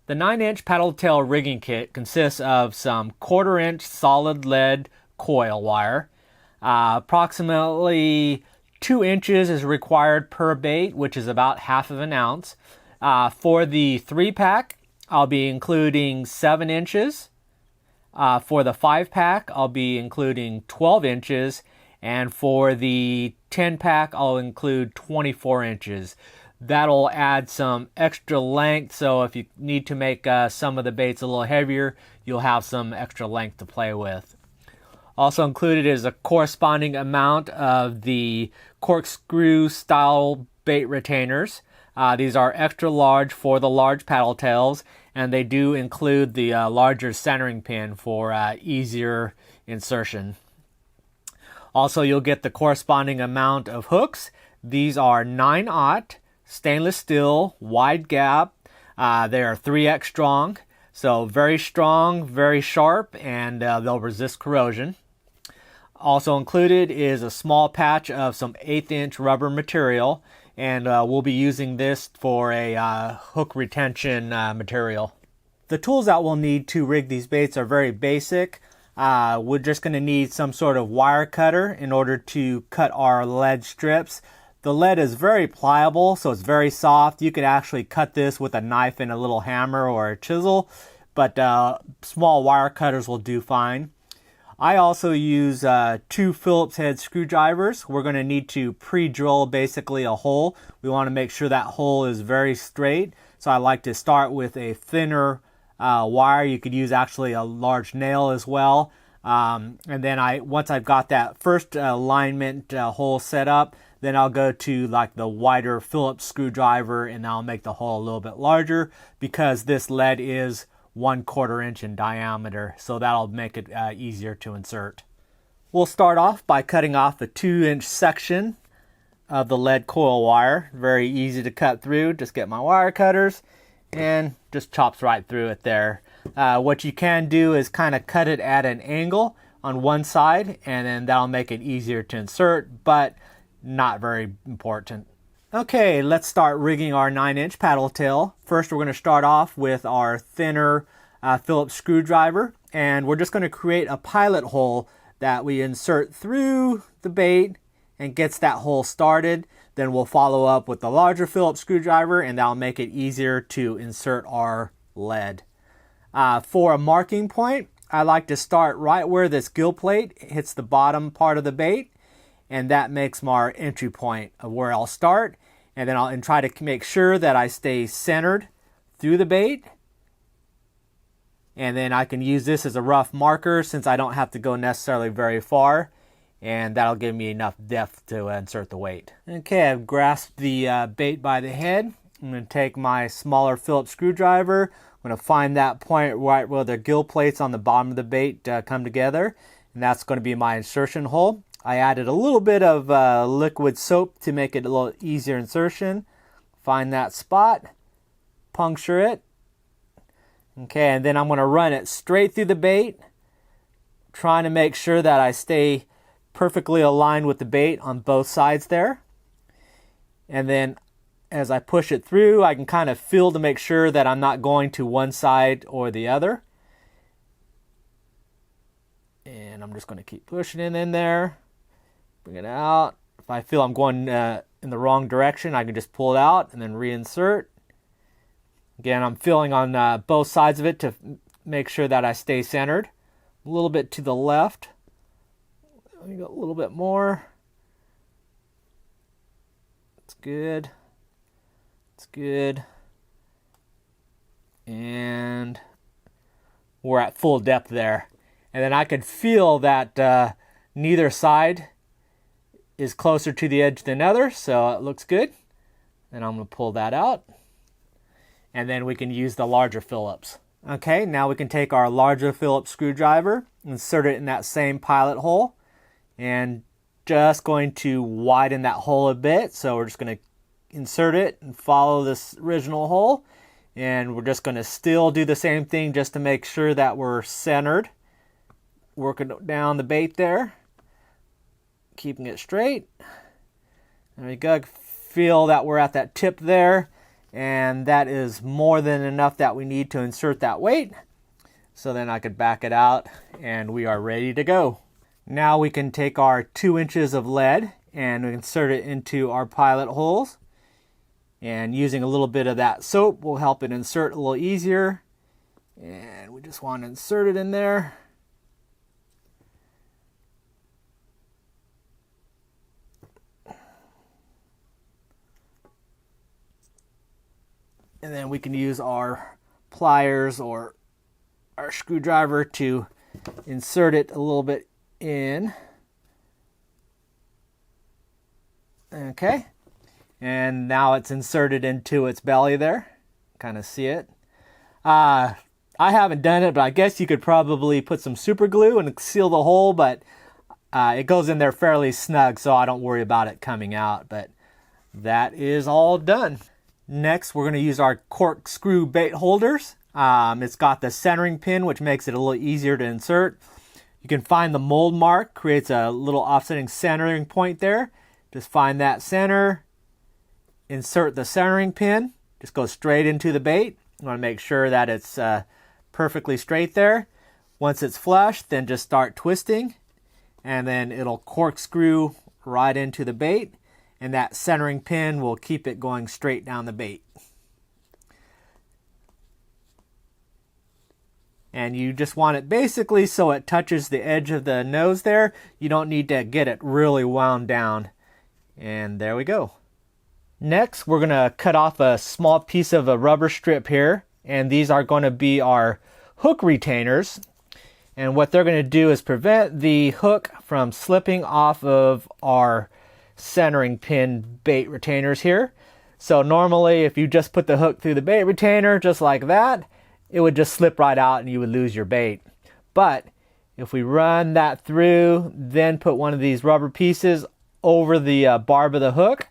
The 9-inch paddle tail rigging kit consists of some 1/4-inch solid lead coil wire. Approximately 2 inches is required per bait, which is about 1/2 of an ounce. For the 3-pack, I'll be including 7 inches. For the 5-pack, I'll be including 12 inches. And for the 10-pack, I'll include 24 inches. That'll add some extra length, so if you need to make some of the baits a little heavier, you'll have some extra length to play with. Also included is a corresponding amount of the corkscrew style bait retainers. These are extra large for the large paddle tails, and they do include the larger centering pin for easier insertion. Also, you'll get the corresponding amount of hooks. These are 9/0 stainless steel, wide gap. They are 3x strong, so very strong, very sharp, and they'll resist corrosion. Also included is a small patch of some 1/8-inch rubber material, and we'll be using this for a hook retention material. The tools that we'll need to rig these baits are very basic. We're just going to need some sort of wire cutter in order to cut our lead strips. The lead is very pliable, so it's very soft. You could actually cut this with a knife and a little hammer or a chisel, but small wire cutters will do fine. I also use 2 Phillips head screwdrivers. We're going to need to pre-drill basically a hole. We want to make sure that hole is very straight, so I like to start with a thinner wire. You could use actually a large nail as well. And then once I've got that first alignment hole set up, then I'll go to like the wider Phillips screwdriver, and I'll make the hole a little bit larger because this lead is 1/4 inch in diameter, so that'll make it easier to insert. We'll start off by cutting off the 2-inch section of the lead coil wire. Very easy to cut through. Just get my wire cutters and just chops right through it there. What you can do is kind of cut it at an angle on one side, and then that'll make it easier to insert, but not very important. Okay, let's start rigging our 9-inch paddle tail. First, we're going to start off with our thinner Phillips screwdriver, and we're just going to create a pilot hole that we insert through the bait and gets that hole started. Then we'll follow up with the larger Phillips screwdriver, and that'll make it easier to insert our lead. For a marking point, I like to start right where this gill plate hits the bottom part of the bait, and that makes my entry point of where I'll start. And then I'll try to make sure that I stay centered through the bait. And then I can use this as a rough marker since I don't have to go necessarily very far. And that'll give me enough depth to insert the weight. Okay, I've grasped the bait by the head. I'm going to take my smaller Phillips screwdriver. I'm going to find that point right where the gill plates on the bottom of the bait come together. And that's going to be my insertion hole. I added a little bit of liquid soap to make it a little easier insertion. Find that spot, puncture it. Okay, and then I'm going to run it straight through the bait, trying to make sure that I stay perfectly aligned with the bait on both sides there. And then as I push it through, I can kind of feel to make sure that I'm not going to one side or the other. And I'm just going to keep pushing it in there. Bring it out. If I feel I'm going in the wrong direction, I can just pull it out and then reinsert. Again, I'm feeling on both sides of it to make sure that I stay centered. A little bit to the left. Let me go a little bit more. That's good. That's good. And we're at full depth there. And then I could feel that neither side is closer to the edge than other, so it looks good. And I'm going to pull that out. And then we can use the larger Phillips. Okay, now we can take our larger Phillips screwdriver, insert it in that same pilot hole, and just going to widen that hole a bit. So we're just going to insert it and follow this original hole. And we're just going to still do the same thing just to make sure that we're centered. Working down the bait there. Keeping it straight. There we go. Feel that we're at that tip there. and that is more than enough that we need to insert that weight. So then I could back it out and we are ready to go. Now we can take our 2 inches of lead and insert it into our pilot holes. And using a little bit of that soap will help it insert a little easier. And we just want to insert it in there. And then we can use our pliers or our screwdriver to insert it a little bit in. Okay. And now it's inserted into its belly there. Kind of see it. I haven't done it, but I guess you could probably put some super glue and seal the hole, but it goes in there fairly snug, so I don't worry about it coming out. But that is all done. Next, we're going to use our corkscrew bait holders. It's got the centering pin, which makes it a little easier to insert. You can find the mold mark, creates a little offsetting centering point there. Just find that center, insert the centering pin, just go straight into the bait. You want to make sure that it's perfectly straight there. Once it's flush, then just start twisting, and then it'll corkscrew right into the bait. And that centering pin will keep it going straight down the bait. And you just want it basically so it touches the edge of the nose there. You don't need to get it really wound down. And there we go. Next, we're going to cut off a small piece of a rubber strip here. And these are going to be our hook retainers. And what they're going to do is prevent the hook from slipping off of our centering pin bait retainers here. So normally if you just put the hook through the bait retainer just like that, it would just slip right out and you would lose your bait. But if we run that through, then put one of these rubber pieces over the barb of the hook,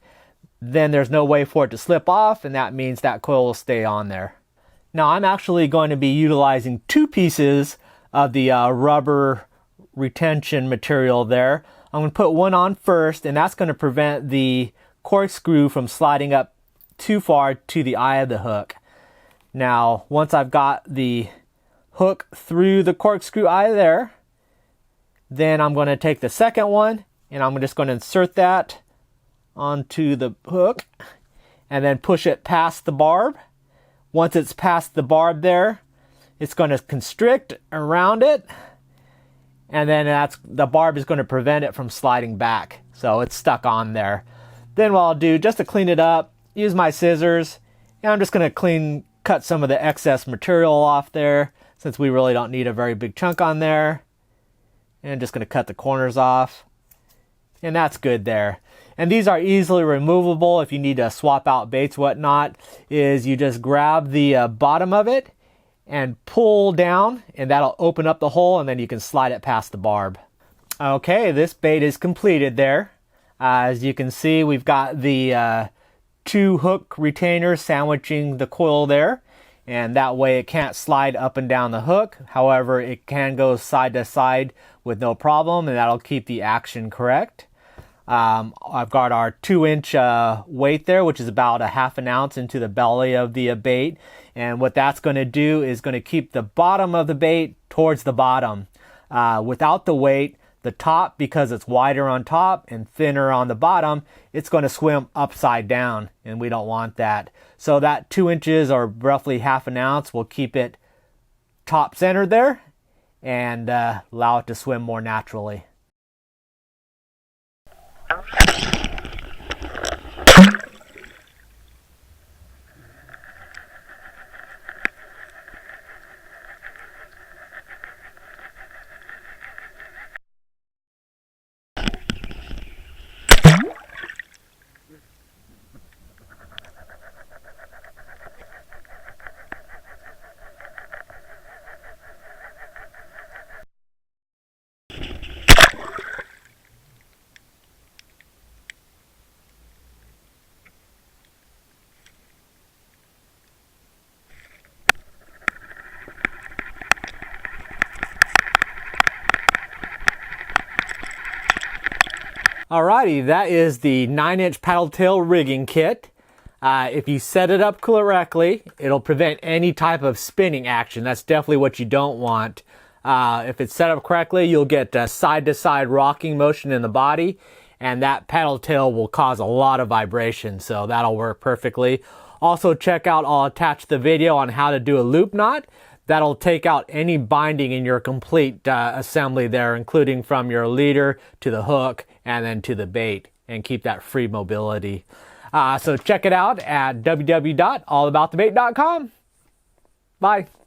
then there's no way for it to slip off, and that means that coil will stay on there. Now I'm actually going to be utilizing 2 pieces of the rubber retention material there. I'm going to put one on first, and that's going to prevent the corkscrew from sliding up too far to the eye of the hook. Now, once I've got the hook through the corkscrew eye there, then I'm going to take the second one, and I'm just going to insert that onto the hook, and then push it past the barb. Once it's past the barb there, it's going to constrict around it. And then the barb is going to prevent it from sliding back. So it's stuck on there. Then what I'll do, just to clean it up, use my scissors. And I'm just going to cut some of the excess material off there, since we really don't need a very big chunk on there. And just going to cut the corners off. And that's good there. And these are easily removable if you need to swap out baits, whatnot. Is you just grab the bottom of it and pull down, and that'll open up the hole, and then you can slide it past the barb. Okay, this bait is completed there. As you can see, we've got the 2 hook retainers sandwiching the coil there, and that way it can't slide up and down the hook. However, it can go side to side with no problem, and that'll keep the action correct. I've got our 2-inch weight there, which is about a half an ounce into the belly of the bait. And what that's going to do is going to keep the bottom of the bait towards the bottom. Without the weight, the top, because it's wider on top and thinner on the bottom, it's going to swim upside down, and we don't want that. So that 2 inches or roughly half an ounce will keep it top centered there and allow it to swim more naturally. Alrighty, that is the 9-inch paddle tail rigging kit. If you set it up correctly, it'll prevent any type of spinning action. That's definitely what you don't want. If it's set up correctly, you'll get side-to-side rocking motion in the body, and that paddle tail will cause a lot of vibration, so that'll work perfectly. Also check out, I'll attach the video on how to do a loop knot. That'll take out any binding in your complete assembly there, including from your leader to the hook and then to the bait, and keep that free mobility. So check it out at www.allaboutthebait.com. Bye.